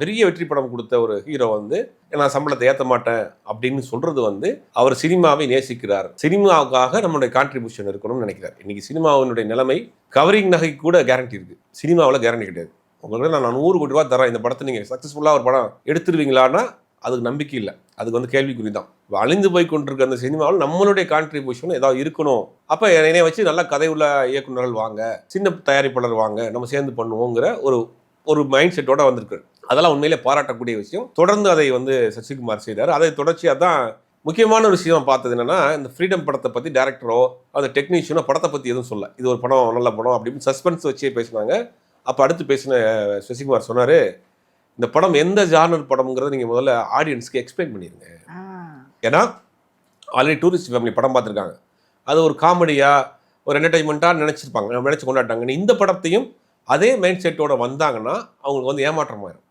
பெரிய வெற்றி படம் கொடுத்த ஒரு ஹீரோ வந்து நான் சம்பளத்தை ஏற்ற மாட்டேன் அப்படின்னு சொல்றது வந்து அவர் சினிமாவை நேசிக்கிறார், சினிமாவுக்காக நம்மளுடைய கான்ட்ரிபியூஷன் இருக்கணும்னு நினைக்கிறார். இன்னைக்கு சினிமாவினுடைய நிலைமை கவரிங் நகை கூட கேரண்டி இருக்கு, சினிமாவில் கேரண்டி கிடையாது. உங்களுக்கு நான் 100 கோடி ரூபா தரேன், இந்த படத்தை நீங்கள் சக்ஸஸ்ஃபுல்லாக ஒரு படம் எடுத்துருவீங்களான்னா அதுக்கு நம்பிக்கை இல்லை, அதுக்கு வந்து கேள்விக்குறி தான். அழிந்து போய் கொண்டிருக்க அந்த சினிமாவில் நம்மளுடைய கான்ட்ரிபியூஷன் ஏதாவது இருக்கணும். அப்போ என்னைய வச்சு நல்ல கதை உள்ள இயக்குநர்கள் வாங்க, சின்ன தயாரிப்பாளர் வாங்க, நம்ம சேர்ந்து பண்ணுவோங்கிற ஒரு மைண்ட் செட்டோட வந்திருக்கு. அதெல்லாம் உண்மையிலே பாராட்டக்கூடிய விஷயம். தொடர்ந்து அதை வந்து சசிகுமார் செய்தார். அதை தொடர்ச்சியாக தான் முக்கியமான ஒரு விஷயம் பார்த்தது என்னன்னா, இந்த ஃப்ரீடம் படத்தை பற்றி டேரக்டரோ அந்த டெக்னீஷியனோ படத்தை பற்றி எதுவும் சொல்ல, இது ஒரு படம் நல்ல படம் அப்படின்னு சஸ்பென்ஸ் வச்சே பேசினாங்க. அப்போ அடுத்து பேசின சசிகுமார் சொன்னார், இந்த படம் எந்த ஜானர் படம்ங்கிறத நீங்கள் முதல்ல ஆடியன்ஸ்க்கு எக்ஸ்பிளைன் பண்ணிடுங்க. ஏன்னா ஆல்ரெடி டூரிஸ்ட் ஃபேமிலி படம் பார்த்துருக்காங்க, அது ஒரு காமெடியாக ஒரு என்டர்டைன்மெண்ட்டாக நினச்சி கொண்டாட்டாங்க. இந்த படத்தையும் அதே மைண்ட் செட்டோட வந்தாங்கன்னா அவங்களுக்கு வந்து ஏமாற்றமாயிரும்.